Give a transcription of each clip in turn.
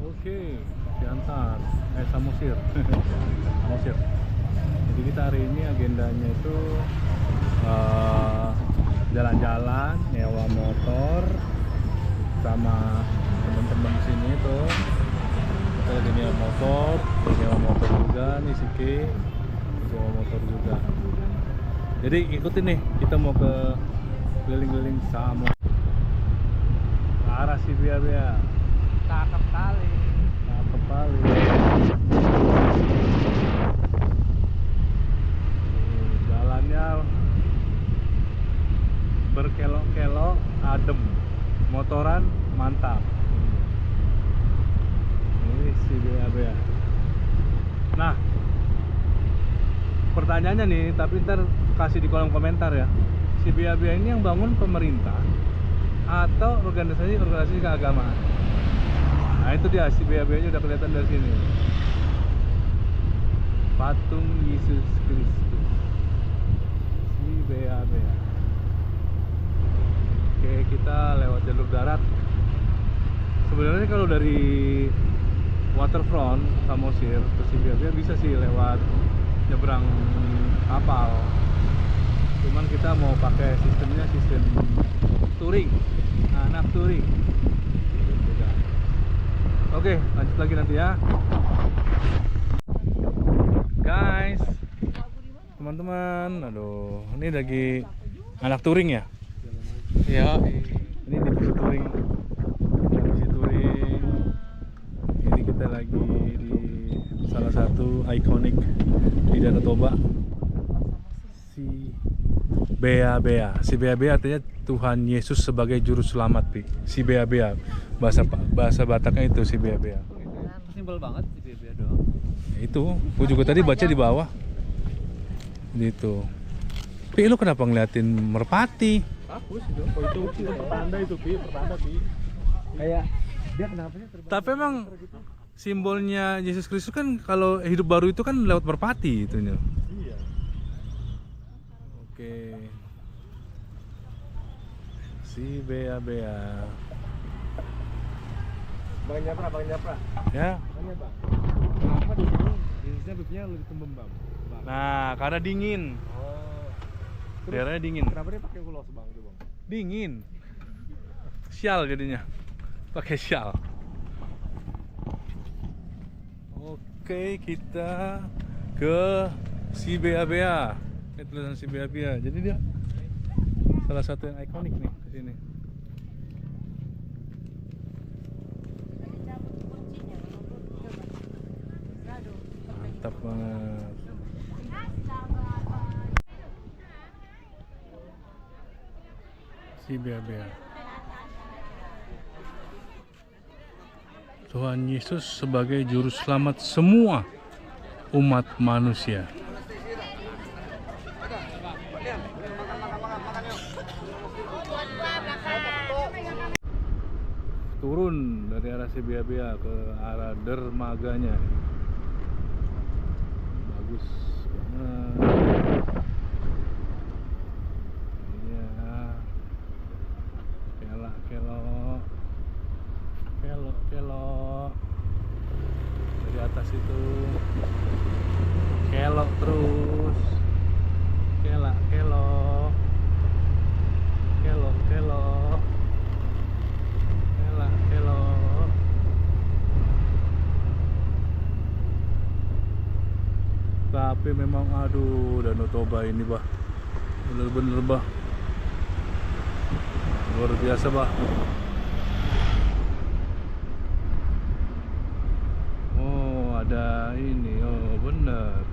Oke, Siantar, Samosir. Samosir. Jadi kita hari ini agendanya itu jalan-jalan, nyewa motor sama teman-teman sini tuh. Kita lagi nyewa motor juga nih Siki, nyewa motor juga. Jadi ikutin nih, kita mau ke keliling-keliling Samosir ke arah Sibia-bia. Cakep kali. Cakep kali. Jalannya berkelok-kelok, adem, motoran mantap. Ini si Bea. Nah, pertanyaannya nih, tapi ntar kasih di kolom komentar ya. Si Bea ini yang bangun pemerintah atau organisasi keagamaan? Nah itu dia, si Bea-nya udah kelihatan dari sini. Patung Yesus Kristus. Si Bea. Oke, kita lewat jalur darat. Sebenarnya kalau dari waterfront Samosir ke si Bea bisa sih lewat nyebrang kapal. Cuman kita mau pakai sistemnya sistem touring, anak touring. Oke, lanjut lagi nanti ya. Guys, teman-teman, aduh, ini lagi anak touring ya? Ya, ini divisi touring. Divisi touring. Ini kita lagi di salah satu ikonik di Danau Toba. Si Bea. Si Bea artinya Tuhan Yesus sebagai juru selamat, Pi. Si Bea. Bahasa Bataknya itu si Bea. Simpel banget si Bea doang. Itu, gua juga tadi baca di bawah. Gitu. Pi, lu kenapa ngeliatin merpati? Aku sih dong. Oh, itu pertanda itu, Pi, pertanda, Pi. Kayak dia kenapanya terbang. Tapi emang simbolnya Yesus Kristus kan kalau hidup baru itu kan lewat merpati itunya. Iya. Oke. Si Bea. Bang Nyapra. Ya. Tanya, Bang. Kenapa di sini jenisnya bibnya lebih tembem, Bang? Nah, karena dingin. Oh. Daerahnya dingin. Kenapa dia pakai ulos, Bang, itu, Bang? Dingin. Syal jadinya. Pakai syal. Oke, kita ke si Bea. Ini tulisan si Bea. Jadi dia salah satu yang ikonik nih di sini. Mantap banget. Si Bea. Tuhan Yesus sebagai juru selamat semua umat manusia. Turun dari arah si Bea ke arah dermaganya. Bagus banget. Iya. Kelok. Dari atas itu kelok terus. Kelok. Tapi memang aduh, Danau Toba ini bah bener-bener bah luar biasa bah. Oh ada ini, oh bener.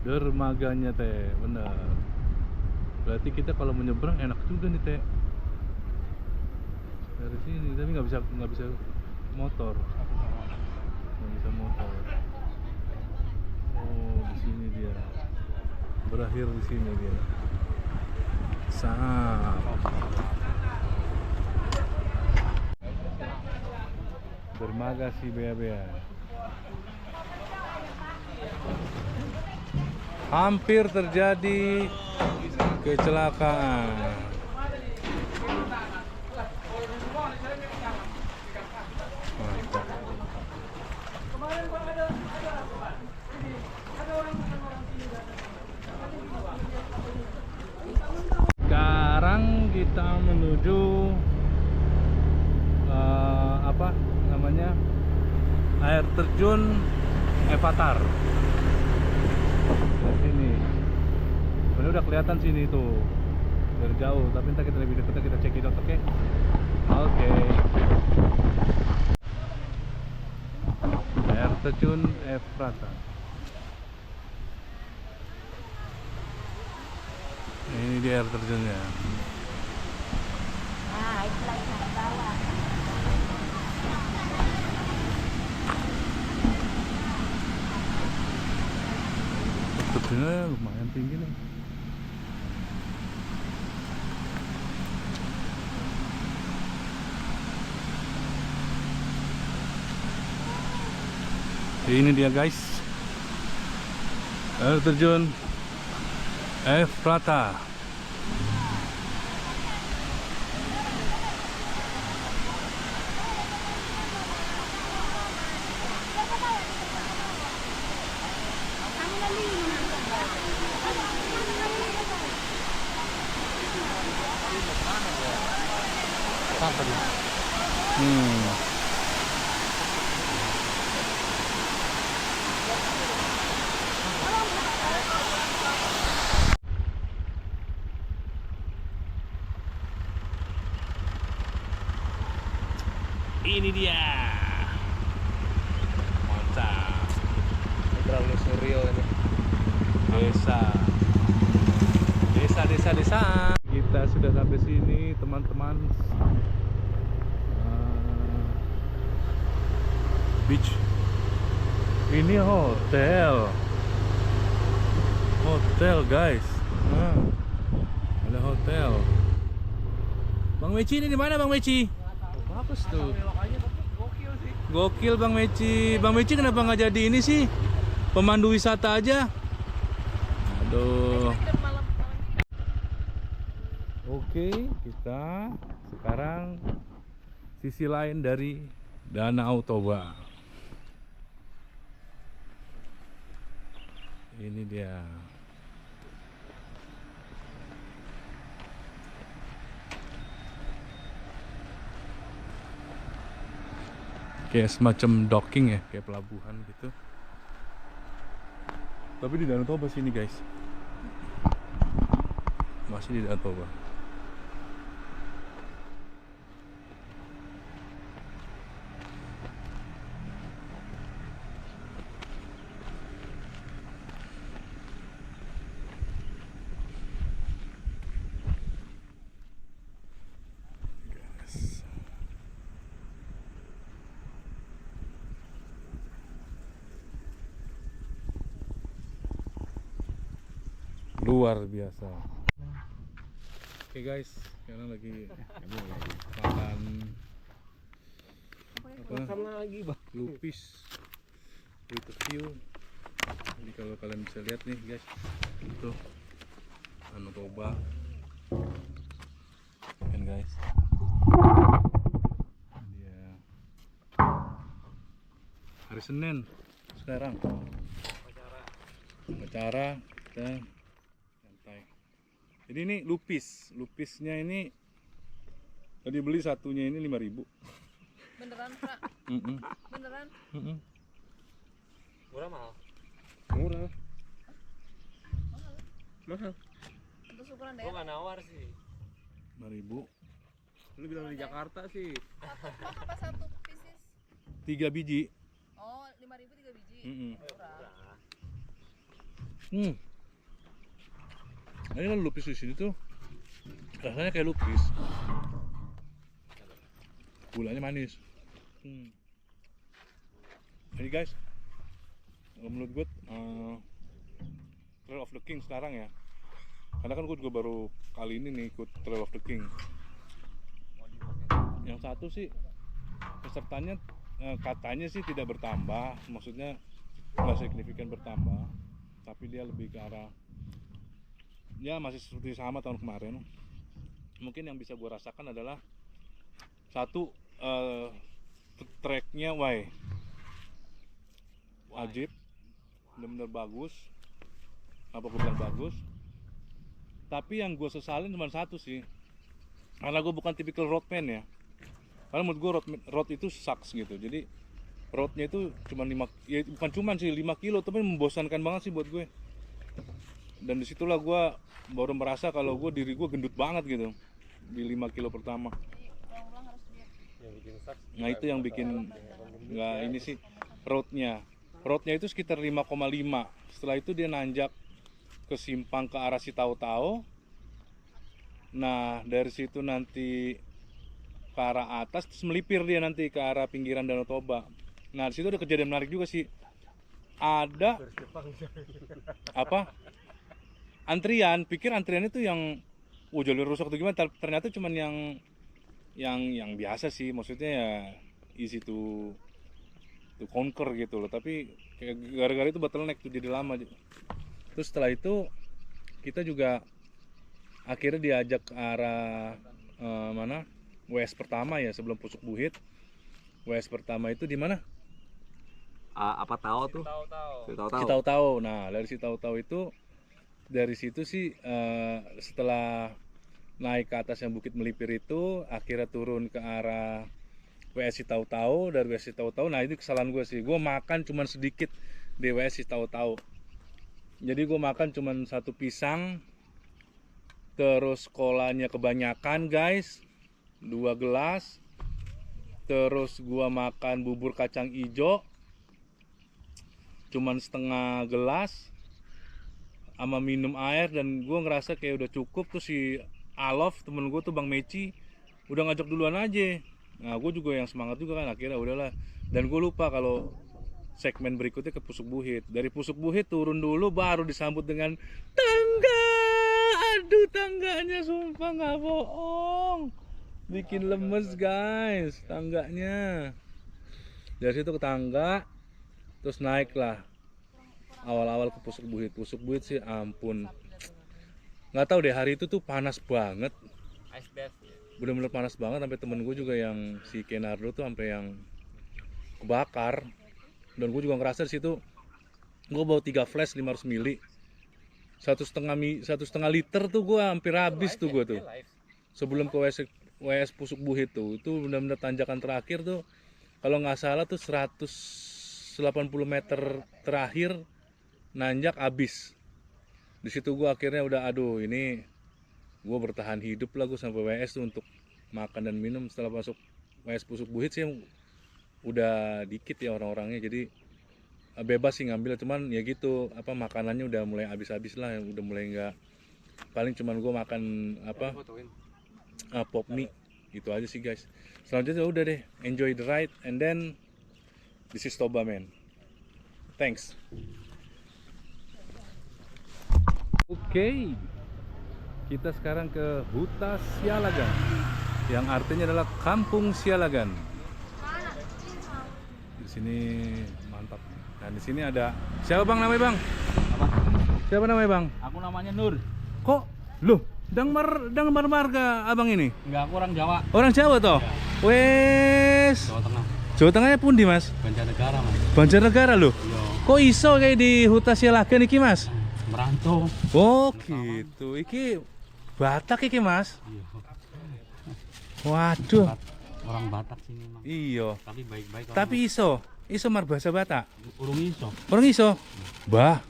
Dermaganya teh bener. Berarti kita kalau menyeberang enak juga nih teh. Dari sini tapi nggak bisa motor. Oh di sini dia berakhir di sini dia. Dermaga si Bea. Hampir terjadi kecelakaan. Mantap. Sekarang kita menuju apa namanya, air terjun Avatar. Dari sini, ini udah kelihatan sini tuh dari jauh, tapi ntar kita lebih dekat kita cek it out, oke? Oke. Air terjun Avatar. Ini dia air terjunnya. Ah, itu lagi naik bawah. Terjunnya lumayan tinggi nih. Ini dia guys, air terjun Avatar. Ini dia, mantap. Terlalu surreal ini. Desa. Kita sudah sampai sini teman-teman. Beach. Ini hotel guys. Ada hotel. Bang Meci ini di mana Bang Meci? Bagus tuh. Gokil Bang Meci. Bang Meci kenapa nggak jadi ini sih? Pemandu wisata aja. Aduh. Oke, kita sekarang sisi lain dari Danau Toba. Ini dia. Kayak semacam docking ya, kayak pelabuhan gitu. Tapi di Danau Toba sini guys. Masih di Danau Toba. Luar biasa. Oke guys, sekarang lagi makan apa? Lagi bang. Lupis with a view. Jadi kalau kalian bisa lihat nih guys, itu Danau Toba. Kan guys. Dia hari Senin sekarang. Acara kita santai. Jadi ini lupisnya ini tadi beli satunya ini 5.000. Beneran, Kak? Beneran? Murah mahal. Murah. Mahal. Untuk ukuran Gua daerah. nggak nawar sih. 5.000. Lu bilang di Jakarta sih. Apa satu pieces? 3 biji. Oh, 5.000 3 biji. Murah. Nah, ini kan lupis di sini tuh rasanya kayak lupis. Gulanya manis. Jadi guys, menurut gue Trail of the King sekarang ya. Karena kan gue juga baru kali ini nih ikut Trail of the King. Yang satu sih pesertanya katanya sih tidak bertambah, maksudnya nggak signifikan bertambah, tapi dia lebih ke arah ya masih seperti sama tahun kemarin. Mungkin yang bisa gue rasakan adalah satu, tracknya wajib, benar-benar bagus. Apa gue bilang bagus? Tapi yang gue sesalin cuma satu sih, karena gue bukan tipikal roadman ya. Karena menurut gue road itu sucks gitu. Jadi roadnya itu cuma 5, ya bukan cuma sih 5 kilo, tapi membosankan banget sih buat gue. Dan disitulah gue baru merasa kalau diri gue gendut banget gitu di 5 kilo pertama. Nah itu yang bikin nggak ini sih roadnya itu sekitar 5,5. Setelah itu dia nanjak ke simpang ke arah si Tahu-Tahu. Nah dari situ nanti ke arah atas terus melipir dia nanti ke arah pinggiran Danau Toba. Nah di situ ada kejadian menarik juga sih. Ada apa? Antrian, pikir antrian itu yang jalur rusak atau gimana, ternyata cuman yang biasa sih, maksudnya ya easy to conquer gitu loh, tapi kayak gara-gara itu bottleneck tuh jadi lama. Terus setelah itu kita juga akhirnya diajak ke arah mana? WS pertama ya, sebelum Pusuk Buhit. WS pertama itu di mana? Apa tahu tuh? Si Tahu-Tahu. Nah, dari si Tahu-Tahu itu, dari situ sih setelah naik ke atas yang Bukit Melipir itu, akhirnya turun ke arah WS Tahu-Tahu. Dari WS Tahu-Tahu, nah itu kesalahan gue sih, gue makan cuman sedikit di WS Tahu-Tahu. Jadi gue makan cuman 1 pisang, terus kolanya kebanyakan guys, 2 gelas. Terus gue makan bubur kacang ijo cuman setengah gelas, sama minum air, dan gue ngerasa kayak udah cukup. Terus si Alof temen gue tuh Bang Meci udah ngajak duluan aja. Nah gue juga yang semangat juga kan, akhirnya udahlah. Dan gue lupa kalau segmen berikutnya ke Pusuk Buhit. Dari Pusuk Buhit turun dulu, baru disambut dengan tangga. Aduh tangganya sumpah nggak bohong, bikin lemes guys tangganya. Dari situ ke tangga, terus naik lah awal-awal ke Pusuk Buhit. Pusuk Buhit sih ampun, nggak tahu deh, hari itu tuh panas banget, bener-bener panas banget. Sampai temen gue juga yang si Kenardo tuh sampai yang kebakar. Dan gue juga ngerasa di situ gue bawa 3 flash 500 mili, 1,5 liter tuh gue hampir habis tuh gue tuh sebelum ke WS Pusuk Buhit tuh. Itu benar-benar tanjakan terakhir tuh, kalau nggak salah tuh 180 meter terakhir nanjak habis. Di situ gue akhirnya udah aduh ini gue bertahan hidup lah gue sampai WS tuh untuk makan dan minum. Setelah masuk WS Pusuk Buhit sih udah dikit ya orang-orangnya, jadi bebas sih ngambil. Cuman ya gitu, apa makanannya udah mulai habis-habis lah, udah mulai nggak, paling cuman gue makan apa pop mie itu aja sih guys. Selanjutnya udah deh, enjoy the ride and then this is Toba man. Thanks. Oke, kita sekarang ke Huta Sialagan, yang artinya adalah Kampung Sialagan. Di sini mantap. Nah di sini ada siapa bang namanya bang? Apa? Siapa namanya bang? Aku namanya Nur. Kok loh? Dangmar marga abang ini? Enggak, aku orang Jawa. Orang Jawa toh? Ya. Wes. Jawa Tengah. Jawa Tengahnya pun di mas? Banjarnegara mas. Banjarnegara loh. Iya. Kok iso kayak di Huta Sialagan iki mas? Merantau. Oh gitu. Iki Batak iki mas? Iya. Waduh. Orang Batak sini mas. Iya. Tapi baik-baik. Tapi iso mar bahasa Batak? urung iso. Orang iso? Bah.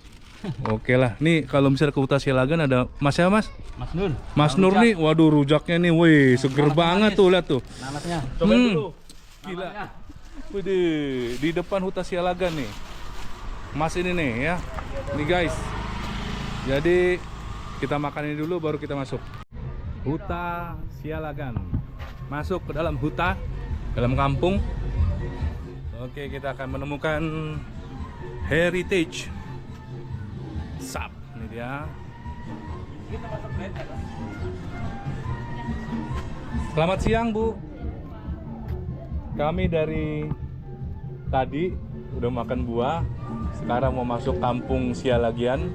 Oke lah. Nih kalau misalnya ke Huta Sialagan ada mas siapa mas? Mas Nur. Mas Nur nih, waduh rujaknya nih, wih seger banget tuh, lihat tuh. Nanasnya. Coba dulu. Gila. Widih, di depan Huta Sialagan nih. Mas ini nih ya. Nih guys. Jadi kita makan ini dulu baru kita masuk. Huta Sialagan. Masuk ke dalam huta, dalam kampung. Oke, kita akan menemukan heritage. Sap, ini dia. Selamat siang Bu. Kami dari tadi udah makan buah, sekarang mau masuk Kampung Sialagan.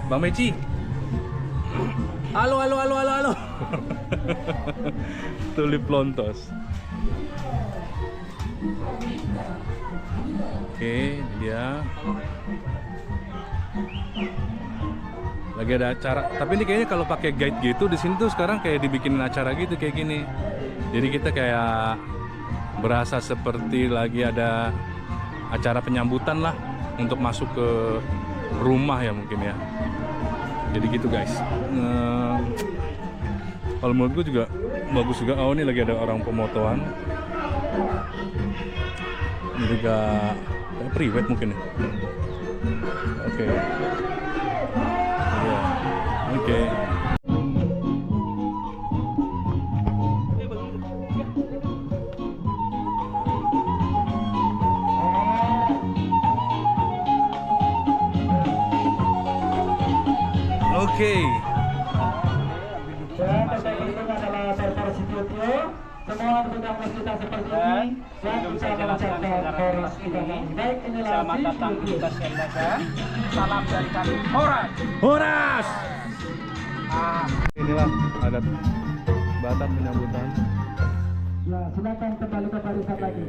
Bang Meci. Halo. Tulip Lontos. Oke, dia lagi ada acara. Tapi ini kayaknya kalau pakai guide gitu di sini tuh sekarang kayak dibikinin acara gitu kayak gini. Jadi kita kayak berasa seperti lagi ada acara penyambutan lah untuk masuk ke rumah ya mungkin ya. Jadi gitu guys. Kalau menurut gue juga bagus juga. Oh, ini lagi ada orang pemotoan. Ini juga private mungkin ya. Oke. Iya. Oke. Oke. Dan data ini adalah server studio. Semua petugas kita seperti ini. Sebelum saya jelaskan secara ini, selamat datang di Basel Dagang. Salam dari kami, Horas. Horas. Inilah adat Batak penyambutan. Ya, silakan kembali ke barisan lagi.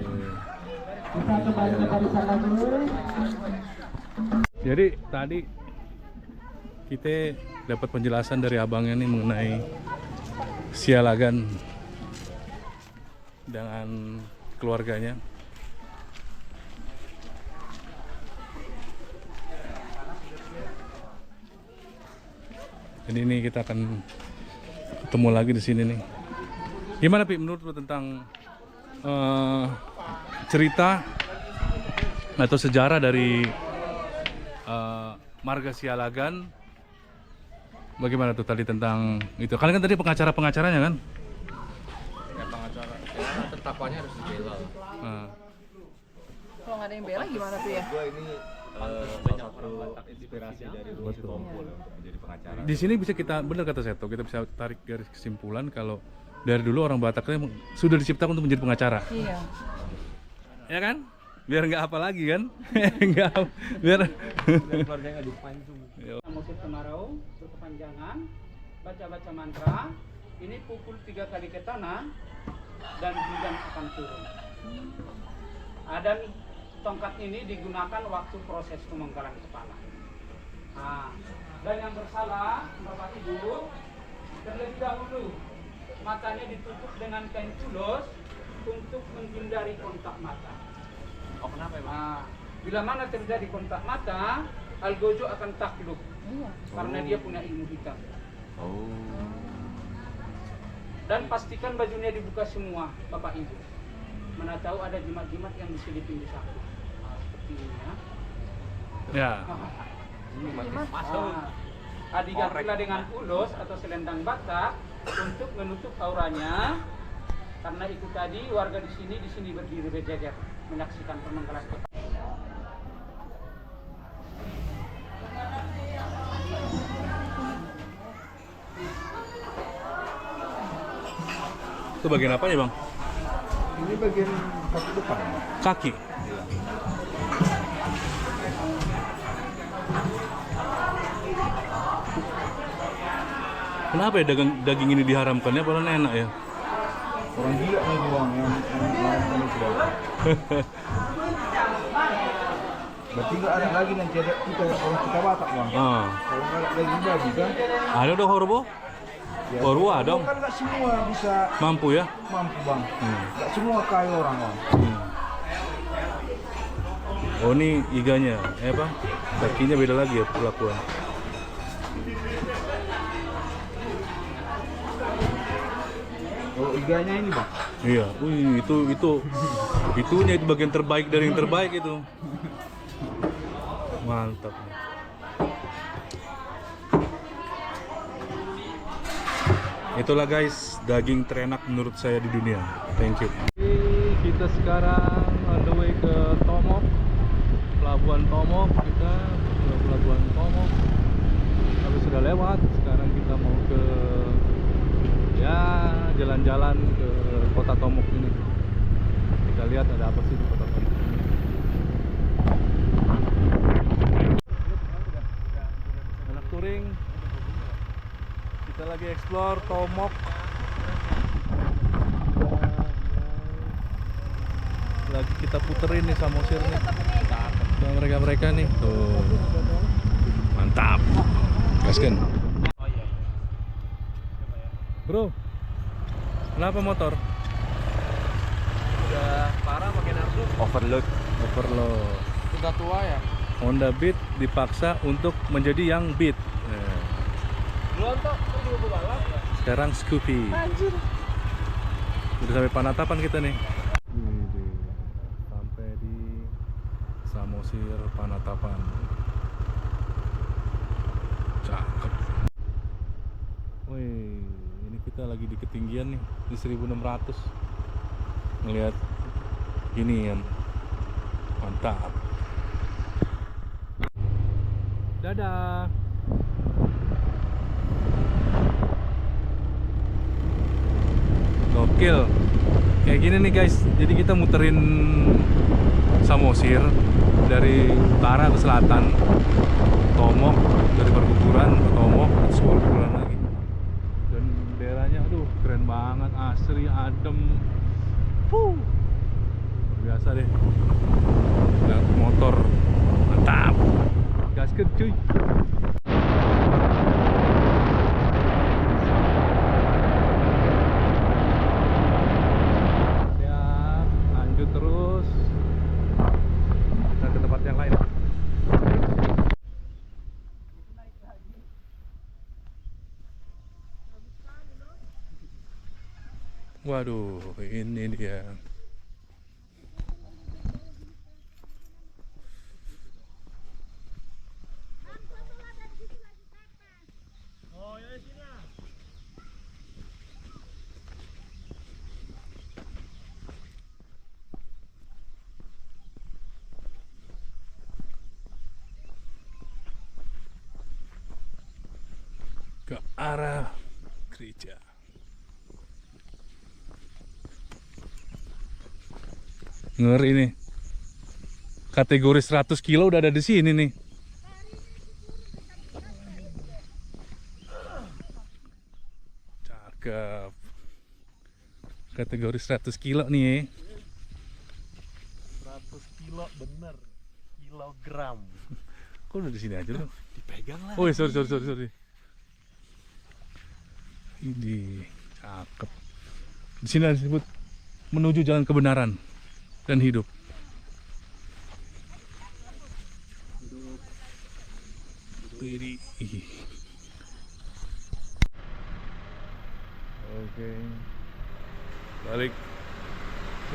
Kita kembali ke barisan lagi. Jadi tadi kita dapat penjelasan dari abangnya nih mengenai Sialagan dengan keluarganya. Jadi ini kita akan ketemu lagi di sini nih. Gimana Pi menurut lu tentang cerita atau sejarah dari Marga Sialagan? Bagaimana tuh tadi tentang itu? Kalian kan tadi pengacaranya kan? Ya pengacara. Ya, terdakwanya harus dibela. Kalau nggak ada yang bela gimana tuh ya? Banyak orang Batak inspirasi dari Rusi Tompul untuk menjadi pengacara. Di sini bisa kita, benar kata Seto, kita bisa tarik garis kesimpulan kalau dari dulu orang Bataknya sudah diciptakan untuk menjadi pengacara. Iya. Ya kan? Biar nggak apa lagi kan? Nggak, biar Keluarganya dipancung. Musim kemarau berkepanjangan, baca-baca mantra. Ini pukul 3 kali ke tanah dan hujan akan turun. Dan tongkat ini digunakan waktu proses pemenggalan kepala. Dan yang bersalah, Bapak Ibu, terlebih dahulu matanya ditutup dengan kain tulos untuk menghindari kontak mata. Oh kenapa emang? Bila mana terjadi kontak mata, Algojo akan takluk karena dia punya ilmu hitam. Dan pastikan bajunya dibuka semua, Bapak Ibu. Mana tahu ada jimat-jimat yang diselipin di saku. Seperti ini ya. ya. Digantilah dengan ulos atau selendang Batak untuk menutup auranya. Karena itu tadi warga di sini berdiri berjajar menyaksikan pemenggalan kepala. Itu bagian apa ya Bang? Ini bagian kaki depan. Kaki. Kenapa ya daging ini diharamkan ya? Padahal enak ya. Orang gila nih Bang yang melakukan itu. Berarti nggak ada lagi nanti ada kita orang kita Batak Bang. Kalau nggak ada lagi babi kan? Ada dong Horbo? Ya, Horbo ada dong. kan nggak semua bisa Mampu ya? mampu Bang. Nggak semua kaya orang Bang. Oh ini iganya, apa? Kakinya beda lagi ya perlakuan. Kalau iganya ini Bang. Iya, itunya itu bagian terbaik dari yang terbaik itu. Mantap. Itulah guys, daging terenak menurut saya di dunia. Thank you. Kita sekarang on the way ke Tomok, Pelabuhan Tomok. Kita ke Pelabuhan Tomok. Tapi sudah lewat. Sekarang kita mau ke jalan-jalan ke kota Tomok ini. Kita lihat ada apa sih di kota Tomok ini. Anak touring explore Tomok. Lagi kita puterin nih Samosir nih. Yang mereka nih. Tuh. Mantap. Gaskan. Bro. Kenapa motor? Udah parah pakai nafsu. Overload. Udah tua ya. Honda Beat dipaksa untuk menjadi yang Beat. Belum toh, itu juga balap. Sekarang Scoopy. Anjir. Udah sampai Panatapan kita nih. Sampai di Samosir Panatapan. Cakep. Wih, ini kita lagi di ketinggian nih di 1600. Ngelihat gini kan. Mantap. Dadah. Gokil. Kayak gini nih guys. Jadi kita muterin Samosir dari utara ke selatan. Tomok dari perguburan ke Tomok terus perguburan lagi. Dan daerahnya aduh keren banget, asri, adem. Biasa deh. Lihat motor. Mantap. Gaskeun cuy. Lanjut terus. Kita ke tempat yang lain. Waduh, ini dia. Ke arah gereja. Ngeri nih. Kategori 100 kilo udah ada di sini nih. Cakep. Kategori 100 kilo nih. 100 kilo bener. Kilogram. Kok udah di sini aja lu? Dipegang lah. Oh, sorry. Ini cakep. Di sini ada disebut menuju jalan kebenaran dan hidup. Diri. Oke. Balik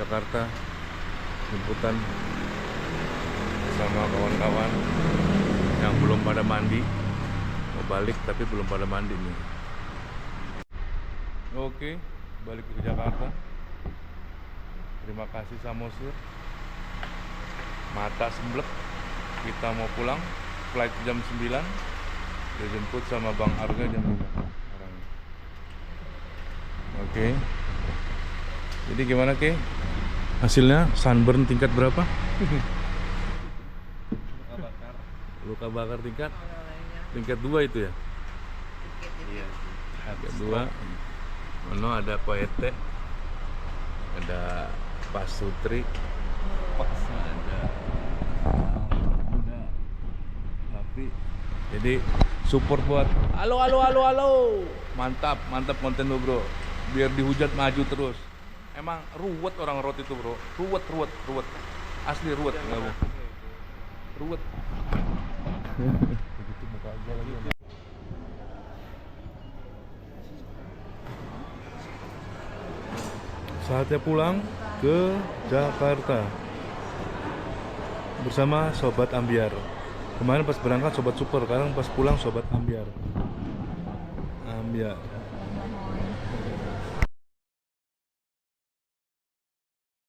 Jakarta. Jemputan sama kawan-kawan yang belum pada mandi. Mau balik tapi belum pada mandi nih. Oke, balik ke Jakarta. Terima kasih Samosir. Mata semblek. Kita mau pulang. Flight jam 9. Dijemput sama Bang Arga jam 5 orangnya. Oke. Jadi gimana Ke? Hasilnya sunburn tingkat berapa? Luka bakar tingkat 2 itu ya? Iya. Tingkat 2. Ono ada Poete, ada Pak Sutri, ada tapi jadi support buat halo, mantap konten lu bro, biar dihujat maju terus. Emang ruwet orang road itu bro, ruwet, asli ruwet, nggak bu, ruwet. Begitu muka aja lagi. Saatnya pulang ke Jakarta bersama Sobat Ambiar. Kemarin pas berangkat Sobat Super, sekarang pas pulang Sobat Ambiar.